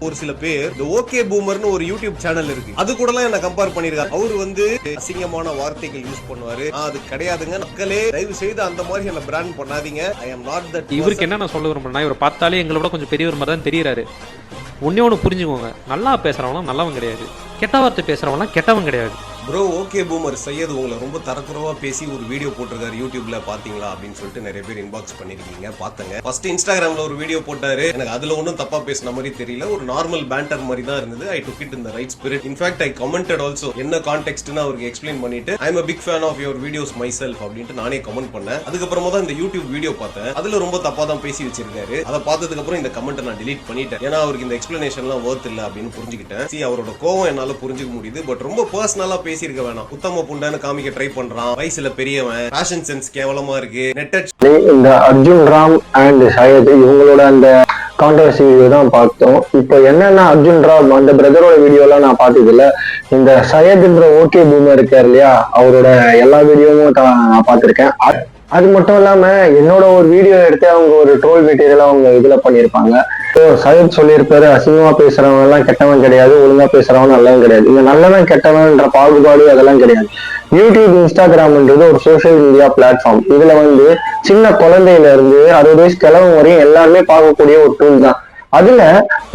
ஒரு சில பேர் இந்த ஓகே பூமர்னு ஒரு யூடியூப் சேனல் இருக்கு, அது கூட எல்லாம் என்ன கம்பேர் பண்ணிருக்காரு. அவரு வந்து அசிங்கமான வார்த்தைகள் யூஸ் பண்ணுவாரு. அது கிடையாதுங்க, மக்களே தயவு செய்து அந்த மாதிரி என்ன பிராண்ட் பண்ணாதீங்க. ஐ அம் நாட் தட். இவருக்கு என்ன நான் சொல்ல விரும்புறேன்னா, இவர் பார்த்தாலே எங்களோட கொஞ்சம் பெரியவர் மாதிரி தான் தெரியுறாரு. ஒன்னு புரிஞ்சுக்கோங்க, நல்லா பேசுறவங்களாம் நல்லவன் கிடையாது, கெட்ட வார்த்தை பேசுறவங்களாம் கெட்டவன் கிடையாது. ப்ரோ ஓகே பூமர் சையத் உங்களை ரொம்ப தரக்குறவா பேசி ஒரு வீடியோ போட்டிருக்காரு யூடியூப்ல, பாத்தீங்களா அப்படின்னு சொல்லிட்டு நிறைய பேர் இன்பாக்ஸ் பண்ணிருக்கீங்க. பாத்தங்க ஃபர்ஸ்ட் இன்ஸ்டாகிராம்ல ஒரு வீடியோ போட்டாரு. எனக்கு அதுல ஒன்றும் தப்பா பேசின மாதிரி தெரியல, ஒரு நார்மல் பேண்டர் மாதிரி தான் இருந்தது. I took it in the right spirit. In fact I commented also. என்ன கான்டெக்ட்னு அவருக்கு எக்ஸ்பிளைன் பண்ணிட்டு ஐ அம் a big fan of your videos myself அப்படின்ட்டு நானே கமெண்ட் பண்ணேன். அதுக்கப்புறமா தான் இந்த யூடியூப் வீடியோ பார்த்தேன். அதுல ரொம்ப தப்பா தான் பேசி வச்சிருக்காரு. அதை பார்த்ததுக்கு அப்புறம் இந்த கமெண்ட் நான் delete பண்ணிட்டேன். ஏன்னா அவருக்கு இந்த எக்ஸ்பிளனேஷன்லாம் வர்த் இல்ல அப்படின்னு புரிஞ்சுக்கிட்டேன். அவரோட கோவம் என்னால புரிஞ்சுக்க முடியுது. பட் ரொம்ப பர்சனலா பேசியிருக்க வேணாம். உத்தம புண்டான்னு காமிக்க ட்ரை பண்றான், வயசுல பெரியவன், ஃபேஷன் சென்ஸ் கேவலமா இருக்கு. இந்த அர்ஜுன் ராம் அண்ட் சையத் இவங்களோட அந்த கான்ட்ரவர்சி வீடியோ தான் பார்த்தோம். இப்போ என்னன்னா அர்ஜுன் ராம் அந்த பிரதரோட வீடியோ எல்லாம் நான் பார்த்தது இல்ல. இந்த சையத்ன்ற ஓகே பூமர் இருக்காரு இல்லையா, அவரோட எல்லா வீடியோவும் நான் பார்த்திருக்கேன். அது மட்டும் இல்லாம என்னோட ஒரு வீடியோ எடுத்து அவங்க ஒரு ட்ரோல் மெட்டீரியல் அவங்க இதுல பண்ணிருப்பாங்க. சையத் சொல்லியிருப்பாரு, அசிங்கமா பேசுறவங்க எல்லாம் கெட்டவன் கிடையாது, ஒழுங்கா பேசுறவன் நல்லவன் கிடையாது. இந்த நல்லவன் கெட்டவன்ற பாகுபாடு அதெல்லாம் கிடையாது. யூடியூப் இன்ஸ்டாகிராம்ன்றது ஒரு சோசியல் மீடியா பிளாட்ஃபார்ம். இதுல வந்து சின்ன குழந்தையில இருந்து 60 வயசு கிழவன் வரையும் எல்லாருமே பார்க்கக்கூடிய ஒரு டூல் தான். அதுல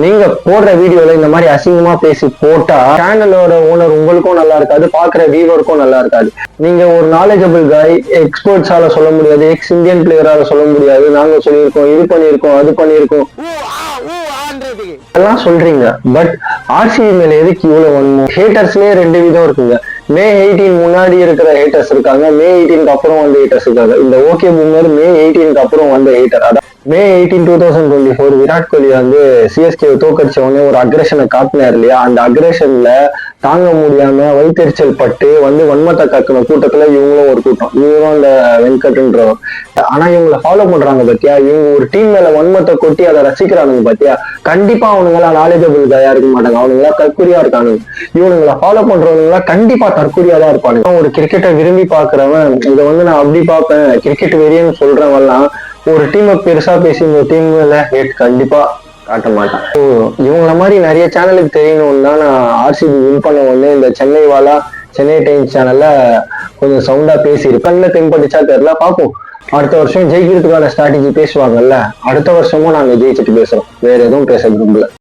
நீங்க போடுற வீடியோல இந்த மாதிரி அசிங்கமா பேசி போட்டா சேனலோட ஓனர் உங்களுக்கும் நல்லா இருக்காது, பாக்குற வியூவருக்கும் நல்லா இருக்காது. நீங்க ஒரு நாலேஜபிள் காய், எக்ஸ்பர்ட்ஸால சொல்ல முடியாது, எக்ஸ் இந்தியன் பிளேயரால சொல்ல முடியாது, நாங்க சொல்லியிருக்கோம், இது பண்ணியிருக்கோம், அது பண்ணியிருக்கோம் எல்லாம் சொல்றீங்க. பட் ஆர்சிபி மேல எதுக்கு இவ்வளவு வன்மம்? ஹேட்டர்ஸ்லயே 2 விதம் இருக்குங்க. மே 18 முன்னாடி இருக்கிற ஹேட்டர்ஸ் இருக்காங்க, மே 18க்கு அப்புறம் வந்த ஹேட்டர்ஸ் இருக்காங்க. இந்த ஓகே பூமர் மே 18க்கு அப்புறம் வந்த ஹேட்டர். அதான் மே 18, 2024 விராட் கோலி வந்து சிஎஸ்கே தோக்கடிச்ச உடனே ஒரு அக்ரஷனை காட்டினார் இல்லையா, அந்த அக்ரஷன்ல தாங்க முடியாம வயிற்றுச்சல் பட்டு வந்து வன்மத்தை காக்கின கூட்டத்துல இவங்களும் ஒரு கூட்டம். இவங்களும் அந்த வெங்கட்ன்றவர். ஆனா இவங்களை ஃபாலோ பண்றாங்க பாத்தியா, இவங்க ஒரு டீம் மேல வன்மத்தை கொட்டி அதை ரசிக்கிறானுங்க பாத்தியா. கண்டிப்பா அவனுங்களா நாலேஜபிள் கையா இருக்க மாட்டாங்க, அவனுங்களா தற்கொலையா இருக்காங்க. இவனுங்களை ஃபாலோ பண்றவனுங்களா கண்டிப்பா தற்கொலையா தான் இருப்பானுங்க. ஒரு கிரிக்கெட்டை விரும்பி பாக்குறவன் இதை வந்து நான் அப்படி பார்ப்பேன், கிரிக்கெட் வெறியன்னு சொல்றவெல்லாம் ஒரு டீமை பெருசா பேசி இந்த டீம்ல ஹேட் கண்டிப்பா காட்ட மாட்டான். இவங்கள மாதிரி நிறைய சேனலுக்கு தெரியணும்னு தான் நான் ஆர்சிபி வின் பண்ண உடனே இந்த சென்னை வாலா, சென்னை டைம்ஸ் சேனல்ல கொஞ்சம் சவுண்டா பேசியிருப்பேன். தென்பட்டுச்சா தெரியல, பார்ப்போம். அடுத்த வருஷம் ஜெயிக்கிறதுக்கான ஸ்ட்ராட்டஜி பேசுவாங்கல்ல, அடுத்த வருஷமும் நாங்க ஜெயிச்சுட்டு பேசுறோம். வேற எதுவும் பேச விரும்பல.